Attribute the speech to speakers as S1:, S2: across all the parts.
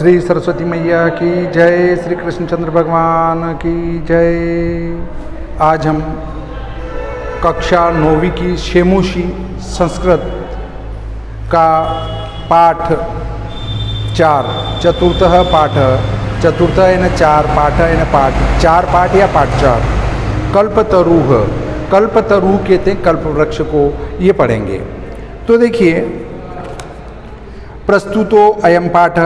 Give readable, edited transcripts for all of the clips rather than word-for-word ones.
S1: श्री सरस्वती मैया की जय, श्री कृष्णचंद्र भगवान की जय। आज हम कक्षा 9वीं की शेमुशी संस्कृत का पाठ 4 चतुर्थः पाठ, चतुर्थ यानी 4, पाठ यानी पाठ 4, पाठ या पाठ 4 कल्पतरुः, कल्पतरु कहते हैं कल्प वृक्ष को, ये पढ़ेंगे। तो देखिए, प्रस्तुतो अयम पाठ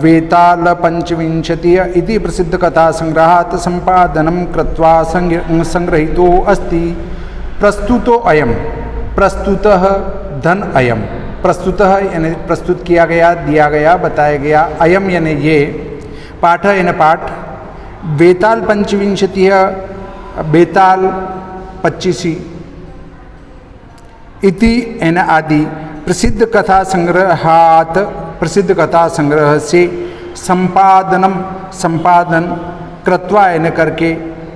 S1: वेताल पंचविंशतिः इति प्रसिद्ध कथा संग्रहात् संपादनं कृत्वा संग्रहीतो अस्ति। प्रस्तुतो अयम, प्रस्तुतः धन अयम, प्रस्तुतः यानी प्रस्तुत किया गया, दिया गया, बताया गया, अयम यानी ये, पाठ यानी पाठ, वेताल पंचविंशतिः बेताल 25 इति यानी आदि, प्रसिद्ध कथा संग्रहात, प्रसिद्ध कथा संग्रह से, संपादनम संपादन, कृत्वा यानी करके,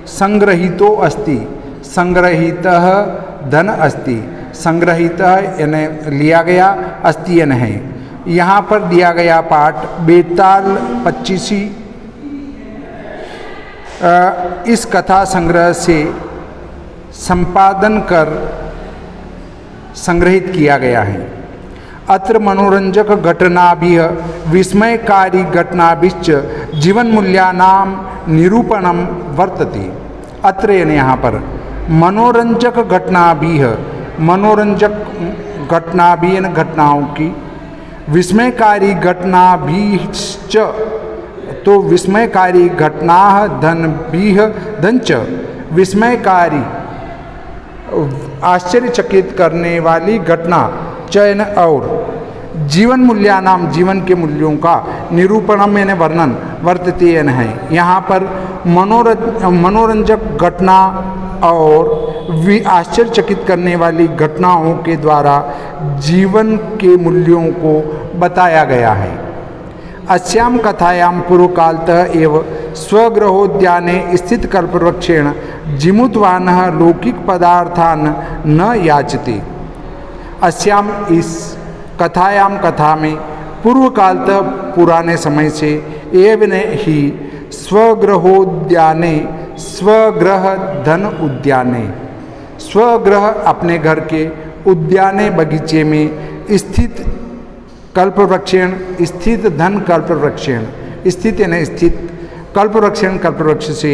S1: संग्रहीतो अस्ति, संग्रहीतः धन अस्ति, संग्रहीतः यानी लिया गया, अस्ति यानी है। यहाँ पर दिया गया पाठ बेताल 25 इस कथा संग्रह से संपादन कर संग्रहित किया गया है। अत्र मनोरंजक घटनाभिः विस्मयकारी घटनाभिश्च जीवन मूल्यानां निरूपणं वर्तते। अत्र यानी यहाँ पर मनोरंजक घटनाभिः, मनोरंजक घटनाभिः यानी घटनाओं की, विस्मयकारी घटनाभिश्च तो विस्मयकारी घटना धनभिः धनच, विस्मयकारी आश्चर्यचकित करने वाली घटना, चयन और जीवन मूल्यानाम जीवन के मूल्यों का, निरूपणम यानी वर्णन, वर्तते यानी है। यहाँ पर मनोरंजक घटना और आश्चर्यचकित करने वाली घटनाओं के द्वारा जीवन के मूल्यों को बताया गया है। अस्याम कथायां पूर्वकालतः एव स्वगृहोद्याने स्थित कल्पवृक्षेण जिमुतवानः लौकिक पदार्थान न याचते। अस्याम इस कथायाम, कथा में, पूर्वकालतः पुराने समय से, एवं ही स्वगृहोद्याने, स्वगृह धन उद्याने, स्वगृह अपने घर के, उद्याने बगीचे में, स्थित कल्पवृक्षेण, स्थित धन कल्पवृक्षेण, स्थित यानी स्थित, कल्पवृक्षेण कल्पवृक्ष से,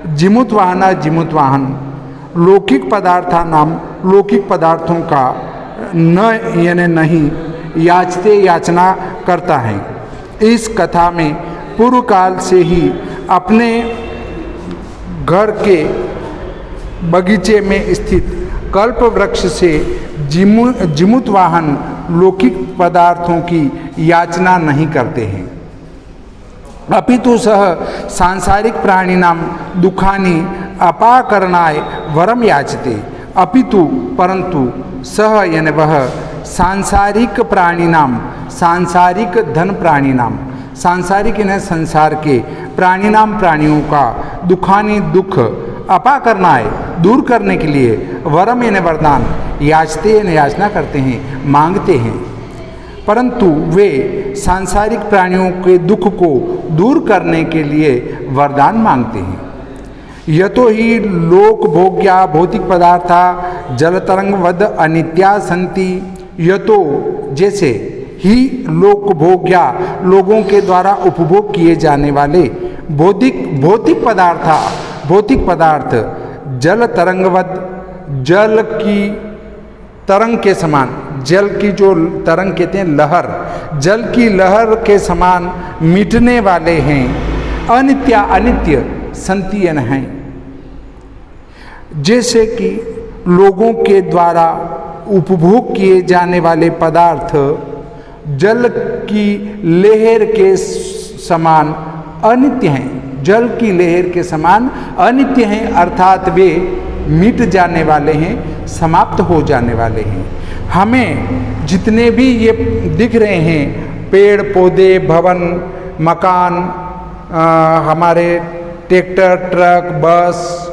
S1: जिमुतवाहन जिमुतवाहन, लौकिक पदार्था नाम लौकिक पदार्थों का, न यानी नहीं, याचते याचना करता है। इस कथा में पूर्व काल से ही अपने घर के बगीचे में स्थित कल्प वृक्ष से जिमुतवाहन लौकिक पदार्थों की याचना नहीं करते हैं। अपितु सह सांसारिक प्राणिनाम दुखानि अपाकरणाय वरम याचते। अपितु परंतु, सह यानी वह, सांसारिक प्राणिनाम, सांसारिक धन प्राणिनाम, सांसारिक यानी संसार के, प्राणिनाम प्राणियों का, दुखानि दुख, अपाकरणाय दूर करने के लिए, वरम यानी वरदान, याचते यानी याचना करते हैं, मांगते हैं। परंतु वे सांसारिक प्राणियों के दुख को दूर करने के लिए वरदान मांगते हैं। यतो ही लोक भोग्या भौतिक पदार्था जलतरंगवद अनित्या संति। यतो जैसे, ही लोक भोग्या लोगों के द्वारा उपभोग किए जाने वाले भौतिक पदार्था, भौतिक पदार्थ, जल तरंगवद, जल की तरंग के समान, जल की जो तरंग कहते हैं लहर, जल की लहर के समान मिटने वाले हैं। अनित्या, अनित्य, संतियन हैं। जैसे कि लोगों के द्वारा उपभोग किए जाने वाले पदार्थ जल की लहर के समान अनित्य हैं, जल की लहर के समान अनित्य हैं, अर्थात वे मिट जाने वाले हैं, समाप्त हो जाने वाले हैं। हमें जितने भी ये दिख रहे हैं, पेड़ पौधे, भवन, मकान, हमारे ट्रैक्टर, ट्रक, बस,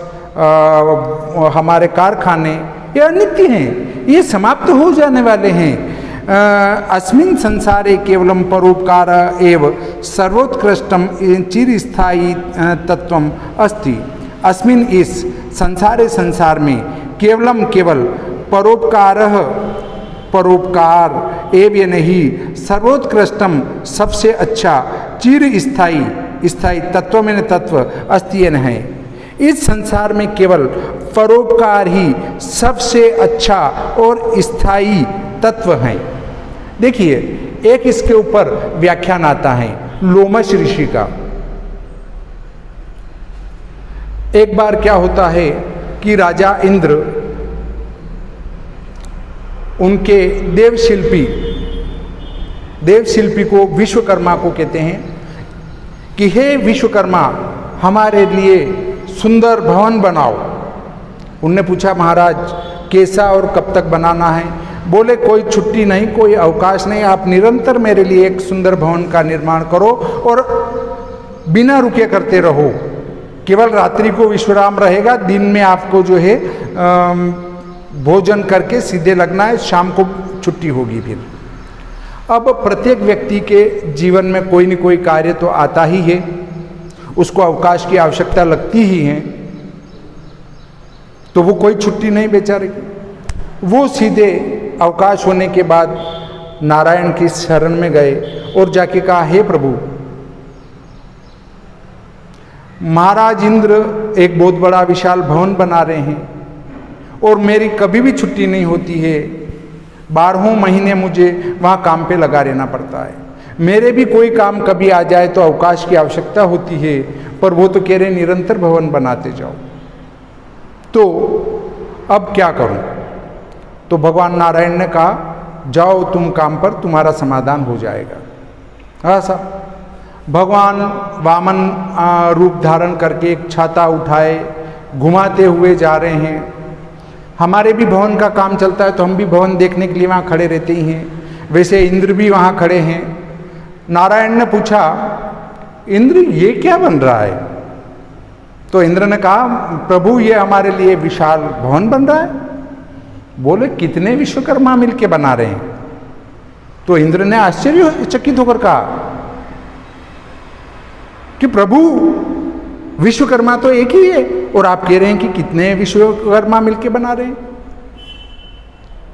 S1: हमारे कारखाने, ये अनित्य हैं, ये समाप्त हो जाने वाले हैं। अस्मिन् संसारे केवलं परोपकार एव सर्वोत्कृष्टम चिरस्थायी तत्वम अस्ति। अस्मिन् इस संसार में केवल परोपकार एवं नहीं सर्वोत्कृष्टम सबसे अच्छा चिर स्थायी तत्व में तत्व अस्तियन है। इस संसार में केवल परोपकार ही सबसे अच्छा और स्थायी तत्व है। देखिए, एक इसके ऊपर व्याख्यान आता है लोमश ऋषि का। एक बार क्या होता है कि राजा इंद्र उनके देवशिल्पी को विश्वकर्मा को कहते हैं कि हे विश्वकर्मा, हमारे लिए सुंदर भवन बनाओ। उनने पूछा, महाराज कैसा और कब तक बनाना है? बोले, कोई छुट्टी नहीं, कोई अवकाश नहीं, आप निरंतर मेरे लिए एक सुंदर भवन का निर्माण करो और बिना रुके करते रहो। केवल रात्रि को विश्राम रहेगा, दिन में आपको जो है भोजन करके सीधे लगना है, शाम को छुट्टी होगी। फिर अब प्रत्येक व्यक्ति के जीवन में कोई न कोई कार्य तो आता ही है, उसको अवकाश की आवश्यकता लगती ही है, तो वो कोई छुट्टी नहीं बेचारे की। वो सीधे अवकाश होने के बाद नारायण की शरण में गए और जाके कहा, हे प्रभु, महाराज इंद्र एक बहुत बड़ा विशाल भवन बना रहे हैं और मेरी कभी भी छुट्टी नहीं होती है, 12 महीने मुझे वहाँ काम पे लगा रहना पड़ता है। मेरे भी कोई काम कभी आ जाए तो अवकाश की आवश्यकता होती है, पर वो तो कह रहे निरंतर भवन बनाते जाओ, तो अब क्या करूं? तो भगवान नारायण ने कहा, जाओ तुम काम पर, तुम्हारा समाधान हो जाएगा। हाँ साहब, भगवान वामन रूप धारण करके एक छाता उठाए घुमाते हुए जा रहे हैं। हमारे भी भवन का काम चलता है तो हम भी भवन देखने के लिए वहाँ खड़े रहते ही हैं, वैसे इंद्र भी वहाँ खड़े हैं। नारायण ने पूछा, इंद्र ये क्या बन रहा है? तो इंद्र ने कहा, प्रभु ये हमारे लिए विशाल भवन बन रहा है। बोले, कितने विश्वकर्मा मिलके बना रहे हैं? तो इंद्र ने आश्चर्यचकित होकर कहा कि प्रभु विश्वकर्मा तो एक ही है और आप कह रहे हैं कि कितने विश्वकर्मा मिलके बना रहे हैं।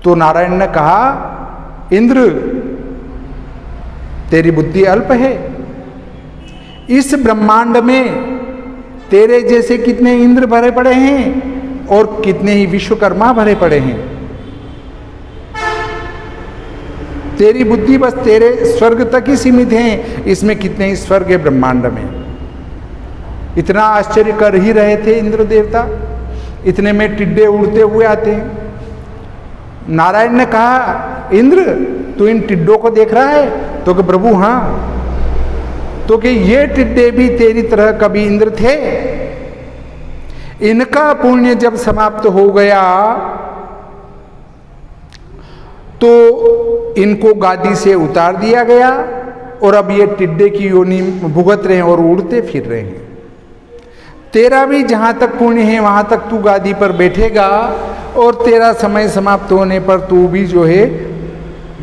S1: तो नारायण ने कहा, इंद्र तेरी बुद्धि अल्प है, इस ब्रह्मांड में तेरे जैसे कितने इंद्र भरे पड़े हैं और कितने ही विश्वकर्मा भरे पड़े हैं। तेरी बुद्धि बस तेरे स्वर्ग तक ही सीमित है, इसमें कितने ही स्वर्ग है ब्रह्मांड में। इतना आश्चर्य कर ही रहे थे इंद्र देवता, इतने में टिड्डे उड़ते हुए आते हैं। नारायण ने कहा, इंद्र तू इन टिड्डों को देख रहा है? तो कि प्रभु हाँ। तो कि ये टिड्डे भी तेरी तरह कभी इंद्र थे, इनका पुण्य जब समाप्त हो गया तो इनको गादी से उतार दिया गया और अब ये टिड्डे की योनि भुगत रहे हैं और उड़ते फिर रहे हैं। तेरा भी जहाँ तक पुण्य है वहाँ तक तू गादी पर बैठेगा और तेरा समय समाप्त होने पर तू भी जो है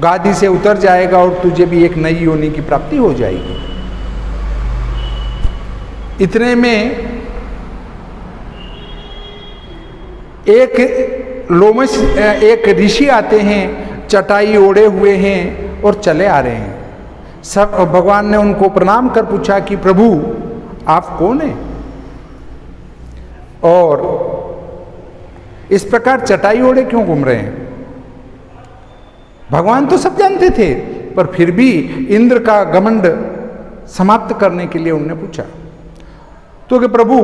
S1: गादी से उतर जाएगा और तुझे भी एक नई योनि की प्राप्ति हो जाएगी। इतने में एक ऋषि आते हैं, चटाई ओढ़े हुए हैं और चले आ रहे हैं। सब भगवान ने उनको प्रणाम कर पूछा कि प्रभु आप कौन हैं और इस प्रकार चटाई ओढ़े क्यों घूम रहे हैं? भगवान तो सब जानते थे, पर फिर भी इंद्र का घमंड समाप्त करने के लिए उन्होंने पूछा। तो कि प्रभु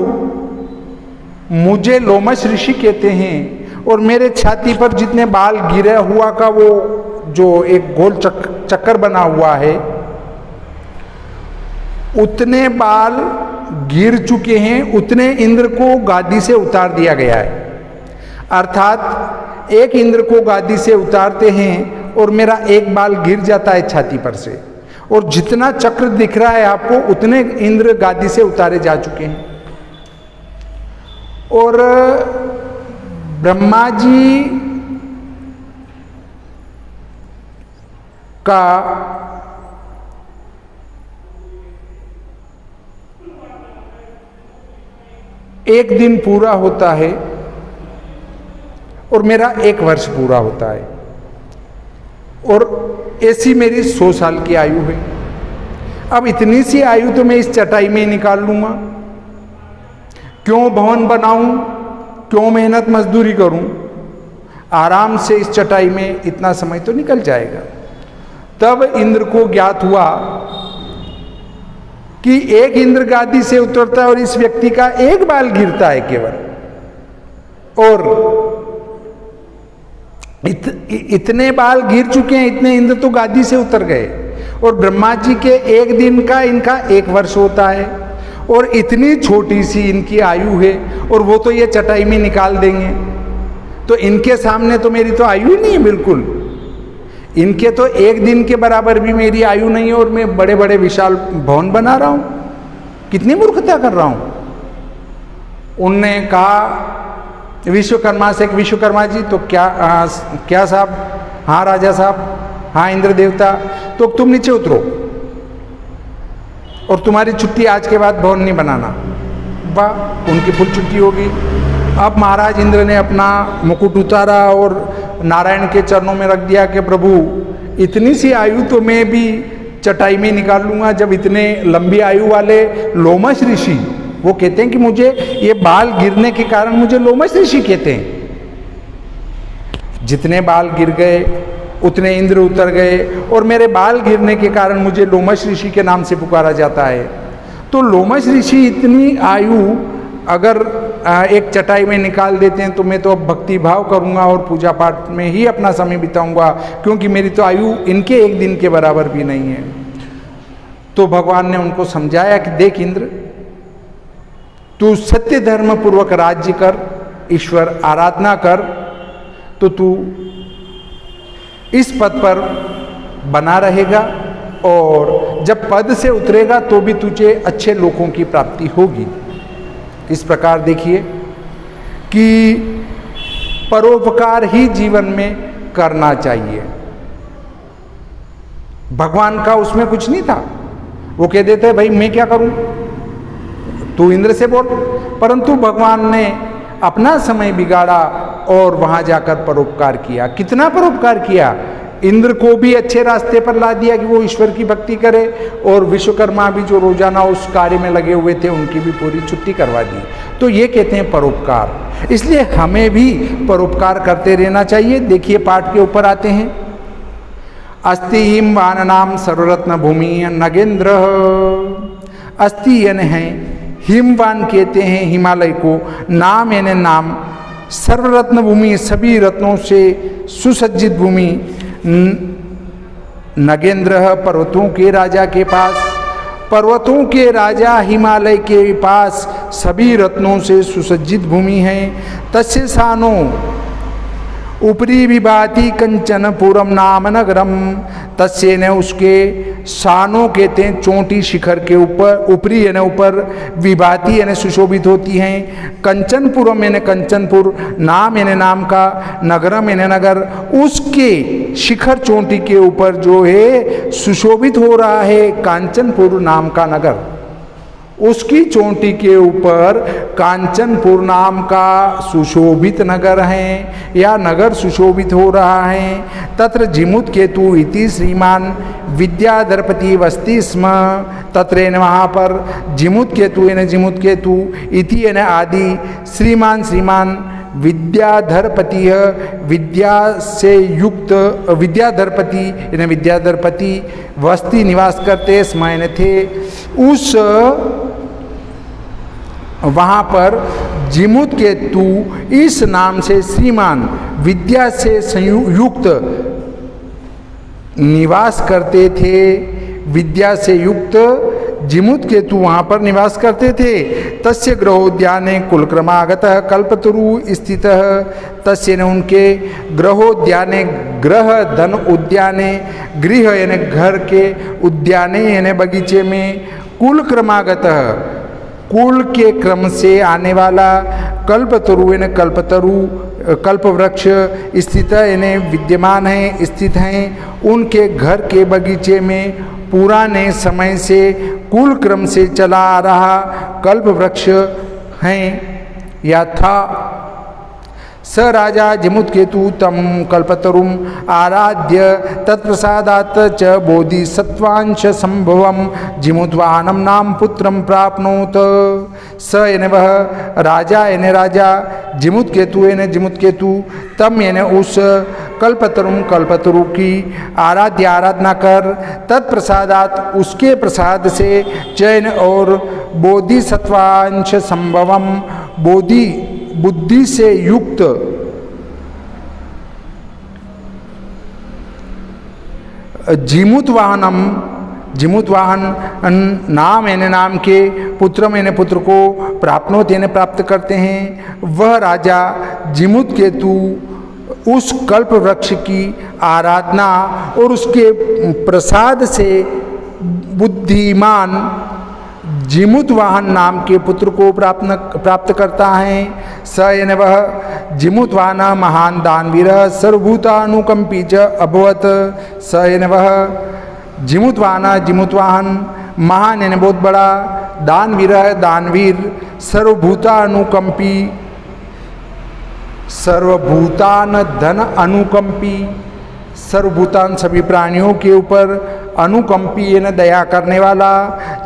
S1: मुझे लोमश ऋषि कहते हैं और मेरे छाती पर जितने बाल गिरा हुआ का वो जो एक गोल चक्कर बना हुआ है, उतने बाल गिर चुके हैं, उतने इंद्र को गादी से उतार दिया गया है। अर्थात एक इंद्र को गादी से उतारते हैं और मेरा एक बाल गिर जाता है छाती पर से, और जितना चक्र दिख रहा है आपको उतने इंद्र गादी से उतारे जा चुके हैं। और ब्रह्मा जी का एक दिन पूरा होता है और मेरा 1 वर्ष पूरा होता है, और ऐसी मेरी 100 साल की आयु है। अब इतनी सी आयु तो मैं इस चटाई में निकाल लूंगा, क्यों भवन बनाऊं, क्यों मेहनत मजदूरी करूं, आराम से इस चटाई में इतना समय तो निकल जाएगा। तब इंद्र को ज्ञात हुआ कि एक इंद्र गादी से उतरता है और इस व्यक्ति का एक बाल गिरता है केवल, और इतने बाल गिर चुके हैं, इतने इंद्र तो गादी से उतर गए, और ब्रह्मा जी के एक दिन का इनका 1 वर्ष होता है, और इतनी छोटी सी इनकी आयु है, और वो तो ये चटाई में निकाल देंगे। तो इनके सामने तो मेरी तो आयु ही नहीं है बिल्कुल, इनके तो एक दिन के बराबर भी मेरी आयु नहीं है, और मैं बड़े बड़े विशाल भवन बना रहा हूं, कितनी मूर्खता कर रहा हूं। उनने कहा विश्वकर्मा से, विश्वकर्मा जी तो क्या साहब, हाँ राजा साहब, हाँ इंद्र देवता, तो तुम नीचे उतरो और तुम्हारी छुट्टी आज के बाद भवन नहीं बनाना। वाह, उनकी फुल छुट्टी होगी। अब महाराज इंद्र ने अपना मुकुट उतारा और नारायण के चरणों में रख दिया कि प्रभु इतनी सी आयु तो मैं भी चटाई में निकाल लूंगा। जब इतने लंबी आयु वाले लोमश ऋषि, वो कहते हैं कि मुझे ये बाल गिरने के कारण मुझे लोमश ऋषि कहते हैं। जितने बाल गिर गए उतने इंद्र उतर गए, और मेरे बाल गिरने के कारण मुझे लोमश ऋषि के नाम से पुकारा जाता है। तो लोमश ऋषि इतनी आयु अगर एक चटाई में निकाल देते हैं तो मैं तो अब भक्ति भाव करूंगा और पूजा पाठ में ही अपना समय बिताऊंगा, क्योंकि मेरी तो आयु इनके एक दिन के बराबर भी नहीं है। तो भगवान ने उनको समझाया कि देख इंद्र, तू सत्य धर्म पूर्वक राज्य कर, ईश्वर आराधना कर, तो तू इस पद पर बना रहेगा, और जब पद से उतरेगा तो भी तुझे अच्छे लोगों की प्राप्ति होगी। इस प्रकार देखिए कि परोपकार ही जीवन में करना चाहिए। भगवान का उसमें कुछ नहीं था, वो कह देते भाई मैं क्या करूं, तू इंद्र से बोल, परंतु भगवान ने अपना समय बिगाड़ा और वहां जाकर परोपकार किया। कितना परोपकार किया, इंद्र को भी अच्छे रास्ते पर ला दिया कि वो ईश्वर की भक्ति करे, और विश्वकर्मा भी जो रोजाना उस कार्य में लगे हुए थे उनकी भी पूरी छुट्टी करवा दी। तो ये कहते हैं परोपकार। इसलिए हमें भी परोपकार करते रहना चाहिए। देखिए पाठ के ऊपर आते हैं, अस्ति हिम वाननाम सर्वरत्न भूमि नगेंद्र। अस्ति यानी है, हिमवान कहते हैं हिमालय को, नाम यानी नाम, सर्वरत्न भूमि सभी रत्नों से सुसज्जित भूमि, नगेंद्र पर्वतों के राजा के पास, पर्वतों के राजा हिमालय के पास सभी रत्नों से सुसज्जित भूमि है। तस्य सानो ऊपरी विभाति कंचन पूरम नाम नगरम। तस्य ने उसके सानों कहते हैं चोटी शिखर के ऊपर, ऊपरी यानी ऊपर, विभाति यानी सुशोभित होती हैं, कंचनपुरम यानी कंचनपुर, नाम यानी नाम का, नगरम यानी नगर, उसके शिखर चोटी के ऊपर जो है सुशोभित हो रहा है कांचनपुर नाम का नगर। उसकी चोटी के ऊपर कांचनपुर नाम का सुशोभित नगर है या नगर सुशोभित हो रहा है। तत्र जिमुत केतु इति श्रीमान विद्याधरपति वस्ति स्म। तत्र वहाँ पर जिमुत केतु इति यानी आदि, श्रीमान श्रीमान, विद्याधरपति विद्या से युक्त, विद्याधरपति यानी विद्याधरपति, वस्ती निवास करते, स्मयन थे। उस वहाँ पर जिमुत केतु इस नाम से श्रीमान विद्या से संयुक्त निवास करते थे। विद्या से युक्त जिमुत केतु वहाँ पर निवास करते थे। तस्य ग्रहोद्याने कुलक्रमागत कल्पतरु स्थित। तस्य ने उनके ग्रहोद्याने, ग्रह धन उद्याने, गृह यानी घर के, उद्याने यानी बगीचे में, कुल क्रमागत कुल के क्रम से आने वाला, कल्पतरु यानी कल्पवृक्ष स्थित यानी विद्यमान हैं, स्थित हैं उनके घर के बगीचे में पुराने समय से कुल क्रम से चला आ रहा कल्पवृक्ष हैं या था। स राजा जिमुत्केतु तम कल्पतरुम आराध्य तत्प्रसादात् च बोधिसत्वांश संभवम जिमुद्वाहनम नाम पुत्रम प्राप्नोत। स यानी वह राजा यानी राजा जिमुत्केतु यानी जिमुत्केतु तम यानी उस कल्पतरु की आराधना कर तत्प्रसादात उसके प्रसाद से चयन और बोधिसत्वांश संभवम बुद्धि से युक्त जिमुतवाहन नाम यानी नाम के पुत्रम यानी पुत्र को प्राप्नोत यानी प्राप्त करते हैं। वह राजा जिमुत्केतु उस कल्प वृक्ष की आराधना और उसके प्रसाद से बुद्धिमान जिमुतवाहन नाम के पुत्र को प्राप्त करता है। स यानी वह जिमुतवाहन महान दानवीर सर्वभूतानुकंपी च अभवत। स यानी वह जिमुतवाहन महान यानी बहुत बड़ा दानवीर सर्वभूतानुकंपी सर्वभूतान धन अनुकंपी सर्वभूतान सभी प्राणियों के ऊपर अनुकंपी यानी दया करने वाला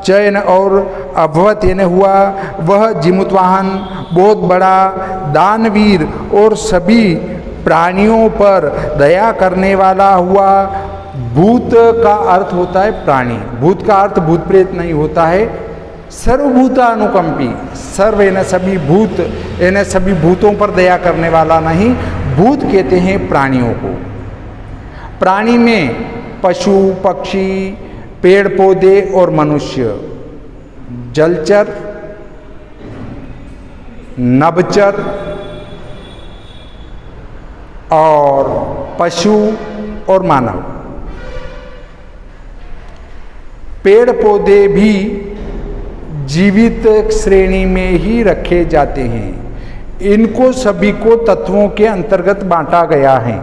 S1: चयन और अभवत यानी हुआ वह जिमुतवाहन बहुत बड़ा दानवीर और सभी प्राणियों पर दया करने वाला हुआ। भूत का अर्थ होता है प्राणी, भूत का अर्थ भूत प्रेत नहीं होता है। सर्वभूतानुकंपी सर्व यानी सभी भूत यानी सभी भूतों पर दया करने वाला नहीं, भूत कहते हैं प्राणियों को। प्राणी में पशु पक्षी पेड़ पौधे और मनुष्य, जलचर नभचर और पशु और मानव। पेड़ पौधे भी जीवित श्रेणी में ही रखे जाते हैं। इनको सभी को तत्वों के अंतर्गत बांटा गया है।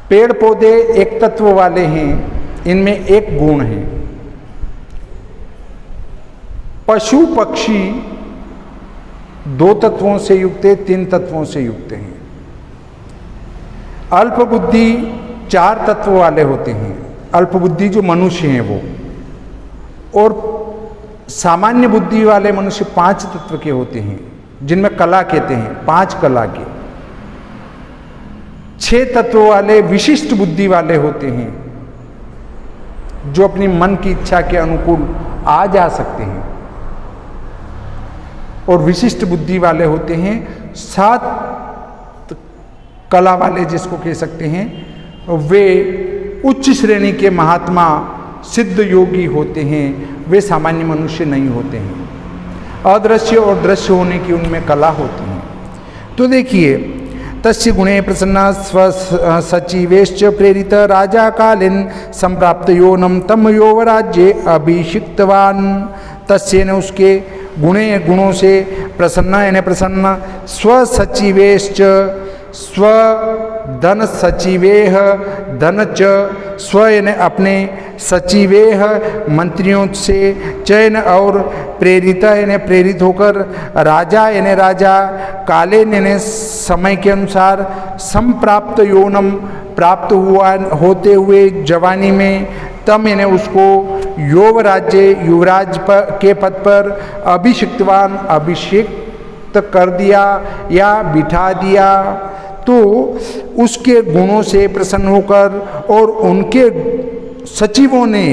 S1: पेड़ पौधे एक तत्व वाले हैं, इनमें एक गुण है। पशु पक्षी दो तत्वों से युक्त है, तीन तत्वों से युक्त हैं। अल्प बुद्धि चार तत्व वाले होते हैं, अल्प बुद्धि जो मनुष्य हैं वो, और सामान्य बुद्धि वाले मनुष्य पांच तत्व के होते हैं जिनमें कला कहते हैं, पांच कला के। छह तत्व वाले विशिष्ट बुद्धि वाले होते हैं जो अपनी मन की इच्छा के अनुकूल आ जा सकते हैं, और विशिष्ट बुद्धि वाले होते हैं सात कला वाले जिसको कह सकते हैं। वे उच्च श्रेणी के महात्मा सिद्ध योगी होते हैं, वे सामान्य मनुष्य नहीं होते हैं। अदृश्य और दृश्य होने की उनमें कला होती है। तो देखिए, तस्य गुणे प्रसन्न स्व सचिवेश्च प्रेरित राजा कालीन संप्राप्त योनम तम योवराज्ये अभिषिक्तवान। तस्य ने उसके गुणों से प्रसन्न यानी प्रसन्न, स्व सचिवेश्च स्व धन सचिवेह धन च स्व यानी अपने सचिवेह मंत्रियों से चयन और प्रेरित यानी प्रेरित होकर राजा यानी राजा काले यानी समय के अनुसार संप्राप्त योनम प्राप्त हुआ होते हुए जवानी में तम यानी उसको युवराज के पद पर अभिषिक्तवान अभिषेक कर दिया या बिठा दिया। तो उसके गुणों से प्रसन्न होकर और उनके सचिवों ने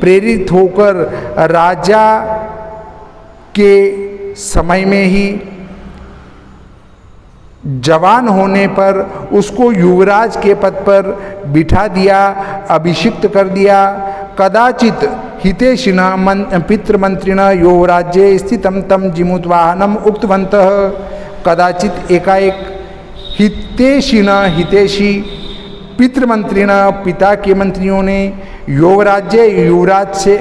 S1: प्रेरित होकर राजा के समय में ही जवान होने पर उसको युवराज के पद पर बिठा दिया, अभिषिक्त कर दिया। कदाचित हितेशिना पितृमंत्रिणा युवराज्ये स्थितम तम जिमुतवाहनम उक्तवन्तः। कदाचित एकाएक हितेशी पितृमंत्रिणा पिता के मंत्रियों ने युवराज से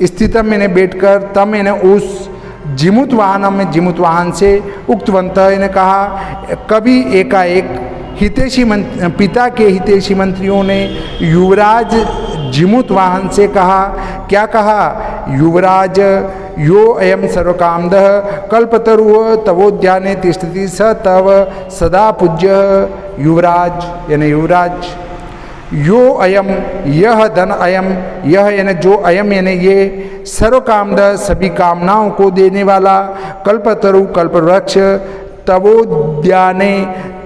S1: स्थितम मैंने बैठकर तम मैंने उस जिमुतवाहनम में जिमुतवाहन से उक्तवंत ने कहा। कभी एकाएक पिता के हितैषी मंत्रियों ने युवराज जिमुतवाहन से कहा। क्या कहा? युवराज यो अयम सर्वकामदः कल्पतरुः तवोद्याने तिष्ठति स तव सदा पूज्य। युवराज यानी युवराज, यो अयम यह धन, अयम यह यानी जो, अयम यानी ये, सर्वकामदः सभी कामनाओं को देने वाला, कल्पतरु कल्पवृक्ष, तवोद्याने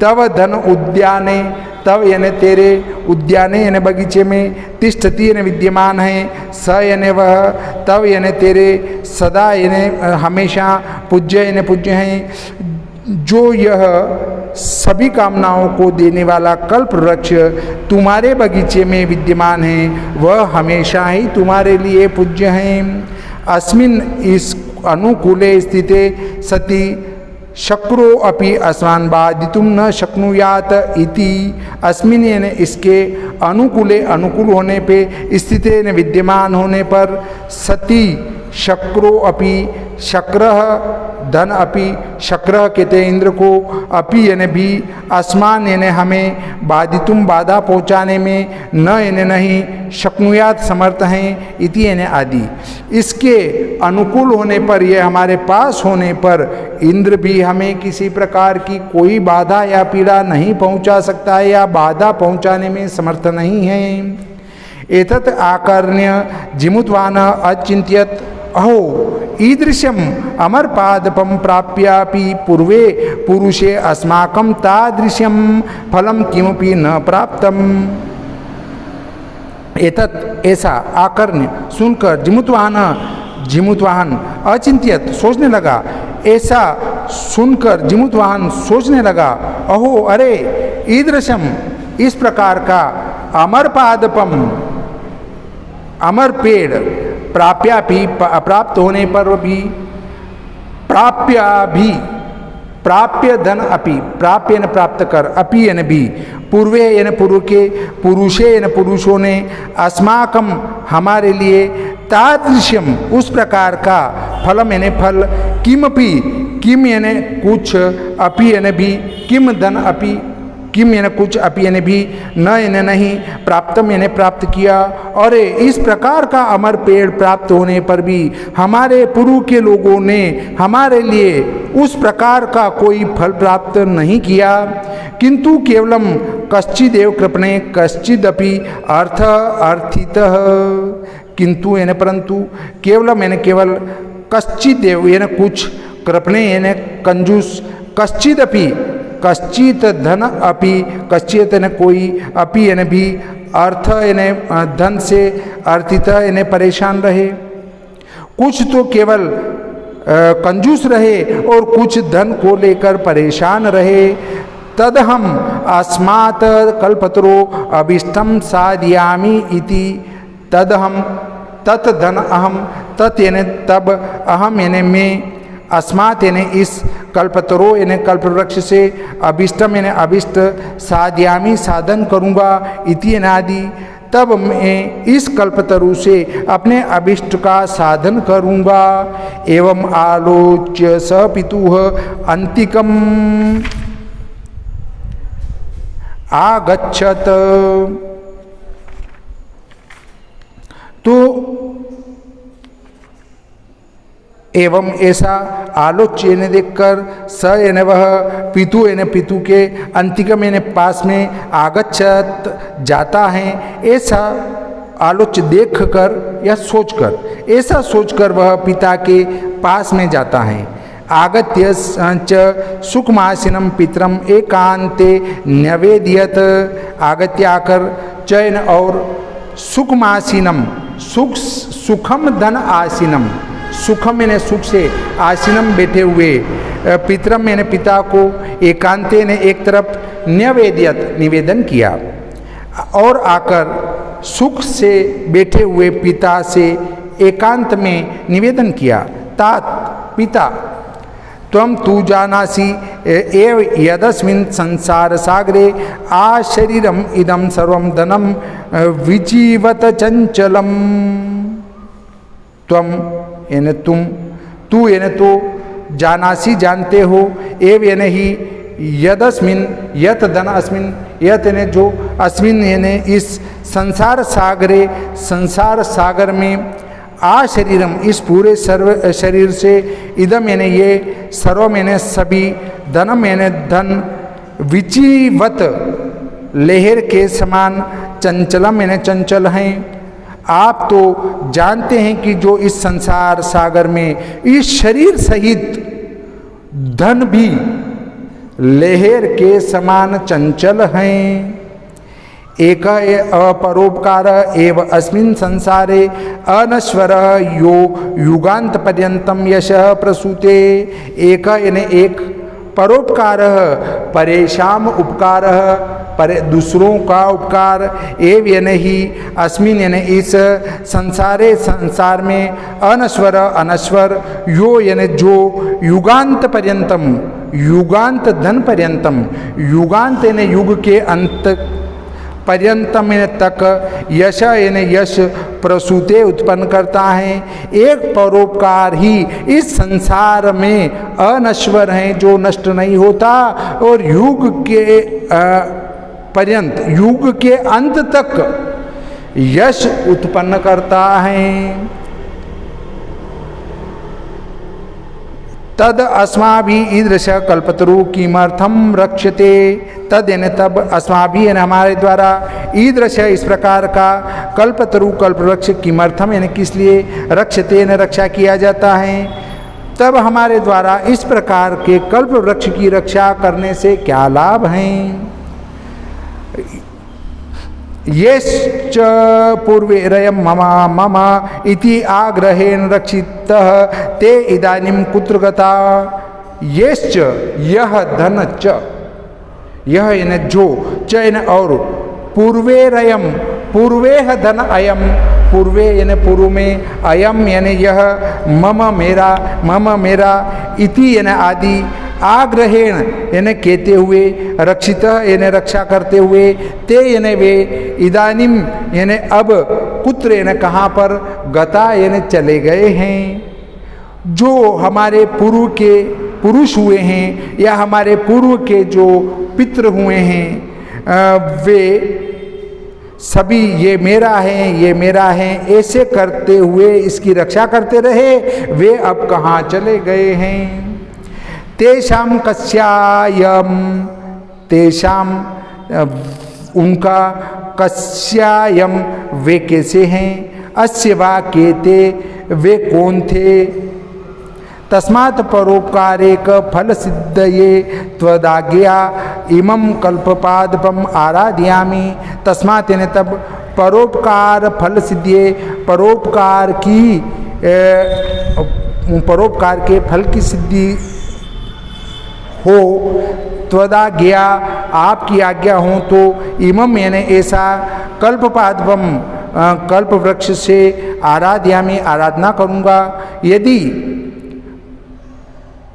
S1: तव धन उद्याने, तव यानी तेरे, उद्याने यानी बगीचे में, तिष्ठति यानी विद्यमान है, स यानी वह, तव यानी तेरे, सदा यानी हमेशा, पूज्य यानी पूज्य हैं। जो यह सभी कामनाओं को देने वाला कल्प वृक्ष तुम्हारे बगीचे में विद्यमान है, वह हमेशा ही तुम्हारे लिए पूज्य हैं। अस्मिन इस अनुकूले स्थिते सति शक्रो अपि अस्मान् बाधितुं न शक्नुयात इति। अस्मिन यानी इसके, अनुकूले अनुकूल होने पे, स्थिते ने विद्यमान होने पर, सति शक्रो अपि, शक्रः धन अपि, शक्रः कहते इंद्र को, अपि यानी भी, अस्मान यानी हमें, बाधितुम बाधा पहुँचाने में, न यानी नहीं, शक्नुयात समर्थ हैं, इति यानी आदि। इसके अनुकूल होने पर, यह हमारे पास होने पर, इंद्र भी हमें किसी प्रकार की कोई बाधा या पीड़ा नहीं पहुँचा सकता है या बाधा पहुँचाने में समर्थ नहीं है। एतत् आकर्ण्य जिमुतवान अचिंत्यत अहो ईदृशम अमरपादपम प्राप्यापि पूर्वे पुरुषे अस्माकं तादृशम फलम किमपि न प्राप्तम। एतत् ऐसा, आकर्ण्य सुनकर, जिमुतवाहन अचिंत्यत सोचने लगा, ऐसा सुनकर जिमुतवाहन सोचने लगा, अहो अरे, ईदृशम इस प्रकार का, अमरपादपम अमर पेड़, प्राप्या भी अप्राप्त होने पर भी, प्राप्या भी, प्राप्य धन अपि, प्राप्य न प्राप्त कर, अपि यानी भी, पूर्वे यानी पूर्व के, पुरुषे यानी पुरुषों ने, अस्माकम हमारे लिए, तादृश्यम उस प्रकार का, फलम यानी फल, किमपि किम यानी कुछ, अपि यानी भी, किम धन अपि, किम यानी कुछ, अपि यानी भी, न यानी नहीं, प्राप्तम यानी प्राप्त किया। और इस प्रकार का अमर पेड़ प्राप्त होने पर भी हमारे पूर्व के लोगों ने हमारे लिए उस प्रकार का कोई फल प्राप्त नहीं किया। किंतु केवलम कश्चिदेव कृपणे कश्चिदपि अर्थ अर्थितः, किंतु यानी परंतु, केवलम यानी केवल, कश्चिदेव यानी कुछ, कृपणे यानी कंजूस, कश्चिदपि कश्चित धन अपि, कश्चित यानी कोई, अपि यानी भी, अर्थ यानी धन से, अर्थित यानी परेशान रहे। कुछ तो केवल कंजूस रहे और कुछ धन को लेकर परेशान रहे। तद हम अस्मात् कल्पतरो अभिष्टम साधयामि इति। तद हम, तत् धन अहम, तत् यानी तब, अहम यानी मैं, अस्मात् यानी इस, कल्पतरो यानी कल्पवृक्ष से, अभिष्टम यानी अभिष्ट, साध्यामी साधन करूँगा, इति अनादि, तब मैं इस कल्पतरु से अपने अभिष्ट का साधन करूँगा। एवं आलोच्य स पितुः अंतिकम आगच्छत। तो एवं ऐसा, आलोच्य ने देखकर, स यानी वह, पितु यानी पितु के, अंतिकम यानी पास में, आगच्छत जाता है। ऐसा आलोच्य देखकर या सोचकर, ऐसा सोचकर वह पिता के पास में जाता है। आगत्य च सुखमासीनम पितरम एकांते न्यवेदियत। आगत्य आकर, चयन और, सुखमासीनम, सुखम धन आसीनम, सुखम यानी सुख से, आसीनम बैठे हुए, पितरम यानी पिता को, एकांते ने एक तरफ, न्यवेदियत निवेदन किया, और आकर सुख से बैठे हुए पिता से एकांत में निवेदन किया। तात पिता, त्वं तु जानासि एव यदस्मिन् संसार सागरे आशरीरम इदं सर्वं धनं विजीवत चंचलम। त्वं यानी तुम, तू यानी तो जानासी जानते हो, एव यानी ही यदस्मिन यत धन अस्मिन, यत यानी जो, अस्मिन यानी इस संसार सागरे, संसार सागर में, आ शरीरम इस पूरे सर्व शरीर से, इदम यानी ये, सर्वम यानी सभी, धनम यानी धन, विचिवत लहर के समान, चंचलम यानी चंचल हैं। आप तो जानते हैं कि जो इस संसार सागर में इस शरीर सहित धन भी लहर के समान चंचल हैं। एक अपरोपकार एव अस्मिन संसारे अनश्वर यो युगांत पर्यंतम यशः प्रसूते। एक यानी एक, परोपकार परेशान उपकार, पर दूसरों का उपकार, एव यानी ही अस्मिन यानी इस संसारे संसार में, अनश्वर अनश्वर, यो यानी जो, युगांत पर्यंतम युगांत धन पर्यंतम, युगांत यानी युग के अंत, पर्यंतम तक, यश यानी यश, प्रसूते उत्पन्न करता है। एक परोपकार ही इस संसार में अनश्वर है, जो नष्ट नहीं होता, और युग के पर्यंत, युग के अंत तक यश उत्पन्न करता है। तद अस्माभि ईदृश कल्पतरु किमर्थम रक्षते। तद यानी तब, अस्माभि यानी हमारे द्वारा, ईदृश इस प्रकार का, कल्पतरु कल्पवृक्ष, किमर्थम यानी किस लिए, रक्षते यानी रक्षा किया जाता है। तब हमारे द्वारा इस प्रकार के कल्पवृक्ष की रक्षा करने से क्या लाभ हैं। येश्च पूर्वेरयं मम मम इति आग्रहेण रक्षितः ते इदानीं कुत्र गता। येश्च यह धन च, यह यानी जो, च यानी और, पूर्वेरयं पूर्वेह धन अयम, पूर्वे यानी पूर्व में, अयम यानी यह, मम मेरा, मम मेरा, इति यानी आदि, आग्रहेण यानी कहते हुए, रक्षित यानी रक्षा करते हुए, ते यानी वे, इदानीम यानी अब, कुत्र यानी कहाँ पर, गता यानी चले गए हैं। जो हमारे पूर्व के पुरुष हुए हैं, या हमारे पूर्व के जो पितृ हुए हैं, वे सभी ये मेरा है, ये मेरा है, ऐसे करते हुए इसकी रक्षा करते रहे, वे अब कहाँ चले गए हैं। तेषाम कस्यायम, तेषाम उनका, कस्यायम वे कैसे हैं, अस्य वा केते वे कौन थे। तस्मात् परोपकारेक फल सिद्धये त्वदाज्ञया इमं कल्पपादपम आराधयामि। तस्मात् यानी तब, परोपकार फल सिद्धिये, परोपकार की, परोपकार के फल की सिद्धि हो, त्वदाज्ञया आपकी आज्ञा हो तो, इमम यानी ऐसा, कल्पपादपम कल्प वृक्ष से, आराध्यामि आराधना करूँगा। यदि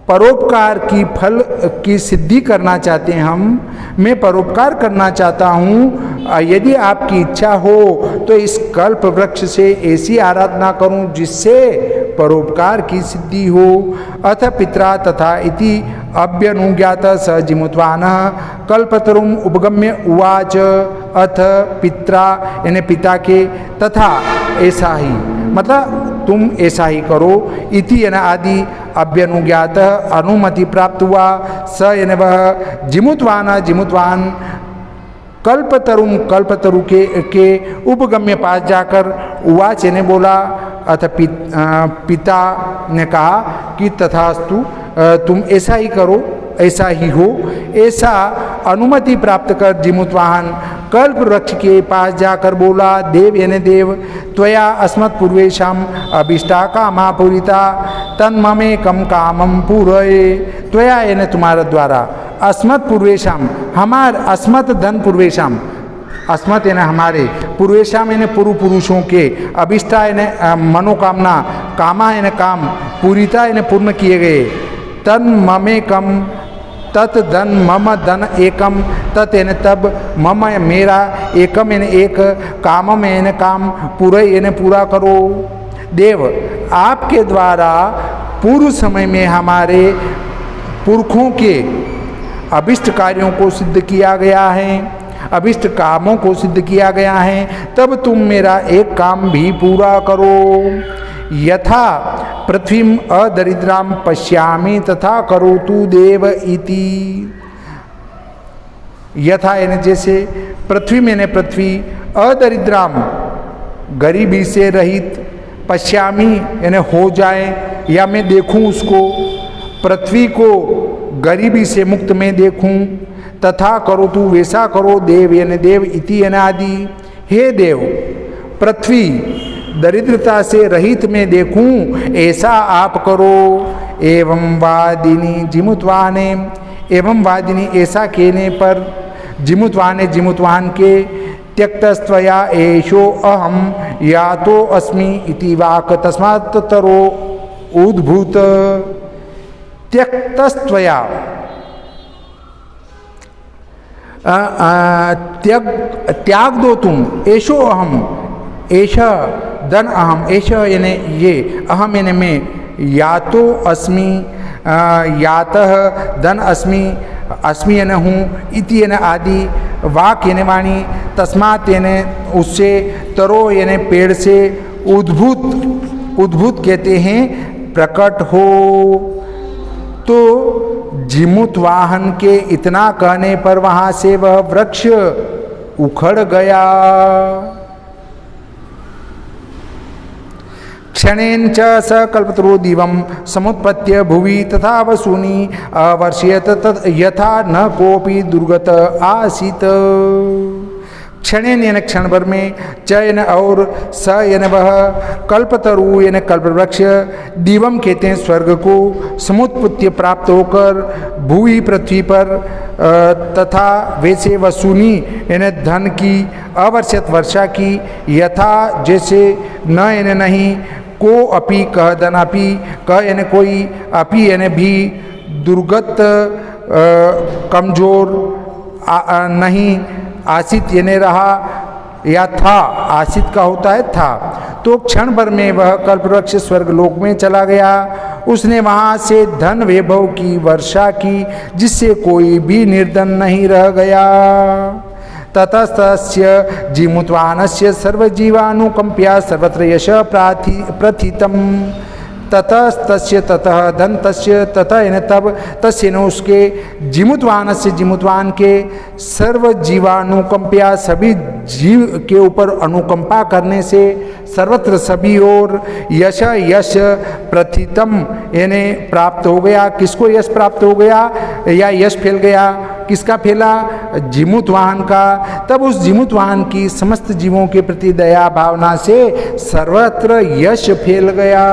S1: परोपकार की फल की सिद्धि करना चाहते हैं हम, मैं परोपकार करना चाहता हूँ, यदि आपकी इच्छा हो तो इस कल्प वृक्ष से ऐसी आराधना करूँ जिससे परोपकार की सिद्धि हो। अथ पित्रा तथा इति अभ्यनुज्ञात स जिमुत्वान कल्पतरुम उपगम्य उवाच। अथ पित्रा यानी पिता के, तथा ऐसा ही, मतलब तुम ऐसा ही करो, इति यानी आदि, अभ्यनुज्ञात अनुमति प्राप्त हुआ, स यानी वह, जिमुत्वान जिमुत्वान, कल्पतरुम कल्पतरु के उपगम्य पास जाकर, उवाच यानी बोला, अथ पिता ने कहा कि तथास्तु, तुम ऐसा ही करो, ऐसा ही हो। ऐसा अनुमति प्राप्त कर जिमुत्वाहन कल्प वृक्ष के पास जाकर बोला, देव यानी देव, त्वया अस्मत् पूर्वेशम अभिष्टा कामा पूरिता तन्ममे कम कामम पूरये। त्वया यानी तुम्हारे द्वारा, अस्मत् पूर्वेशम हमार, अस्मत् धन पूर्वेशम, अस्मत् यानी हमारे, पूर्वेशम यानी पूर्व पुरुषों के, अभिष्टा यानी मनोकामना, कामा यानी काम, पूरिता यानी पूर्ण किए गए, तन ममे कम, तत् धन मम धन एकम, तत् यानी तब, मम मेरा, एकम यानी एक, कामम यानी काम, पूरे यानी पूरा करो। देव आपके द्वारा पूर्व समय में हमारे पुरखों के अभिष्ट कार्यों को सिद्ध किया गया है, अभिष्ट कामों को सिद्ध किया गया है, तब तुम मेरा एक काम भी पूरा करो। यथा पृथ्वीम अदरिद्राम पश्यामि तथा करोतु देव इति। यथा यानी जैसे, पृथ्वी मैंने पृथ्वी, अदरिद्राम गरीबी से रहित, पश्यामी यानी हो जाए या मैं देखूं उसको, पृथ्वी को गरीबी से मुक्त में देखूं, तथा करो तू वैसा करो देव यानी देव इति यानी आदि। हे देव, पृथ्वी दरिद्रता से रहित में देखूं ऐसा आप करो। एवं वादिनी जिमुत्वाने, एवं वादिनी ऐसा कहने पर, जिमुत्वाने जिमुत्वान के, त्यक्तस्त्वया एषो अहम यातो अस्मि इति वाक तस्मात् तरो उद्भूत। त्यक्तस्त्वया त्याग दो तुम, एषो अहम, ऐशा धन अहम, ऐशा यानी ये, अहम यानी मैं, यातो अस्मि यातः धन अस्मि, अस्मि यानी हूँ, इति यानी आदि, वाक यानी वाणी, तस्मात् यानी उससे, तरो यानी पेड़ से, उद्भूत, उद्भूत कहते हैं प्रकट हो। तो जिमुत वाहन के इतना कहने पर वहाँ से वह वृक्ष उखड़ गया। क्षणेन च स कल्पतरो दिवं समुत्पत्य भुवि तथा वसूनि अवर्षयत यथा न कोपि दुर्गत आसीत। क्षणेन यानी क्षण भर में, च यानी और, स यानी वह, कल्पतरु यानी कल्पवृक्ष, दिवम कहते हैं स्वर्ग को, समुत्पत्ति प्राप्त होकर भूमि पृथ्वी पर, तथा वैसे वसूनी यानी धन की, अवर्षित वर्षा की, यथा जैसे, न यानी नहीं, को अपि कह धन अपि, कह यानी कोई, अपि यानी भी, दुर्गत कमजोर नहीं, आसित यानी रहा या था, आसित का होता है था। तो क्षण भर में वह कल्पवृक्ष स्वर्गलोक में चला गया। उसने वहाँ से धन वैभव की वर्षा की, जिससे कोई भी निर्धन नहीं रह गया। ततस्तस्य जीमुत्वानस्य सर्वजीवानुकंप्या सर्वत्र यश प्रथितम। ततस्तस्य ततः धन तस्य, ततः यानी तब, तस्य न उसके, जिमुत्वान से जिमुत्वान के, सर्व जीवानुकंप्या सभी जीव के ऊपर अनुकंपा करने से, सर्वत्र सभी ओर, यश यश प्रथितम यानी प्राप्त हो गया। किसको यश प्राप्त हो गया या यश फैल गया, किसका फैला, जिमुत्वाहन का। तब उस जिमुत्वाहन की समस्त जीवों के प्रति दया भावना से सर्वत्र यश फैल गया।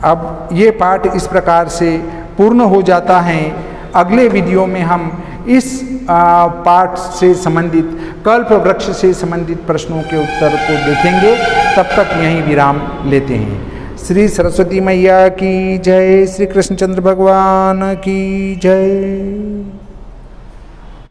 S1: अब ये पाठ इस प्रकार से पूर्ण हो जाता है। अगले वीडियो में हम इस पाठ से संबंधित, कल्प वृक्ष से संबंधित प्रश्नों के उत्तर को देखेंगे। तब तक यहीं विराम लेते हैं। श्री सरस्वती मैया की जय, श्री कृष्णचंद्र भगवान की जय।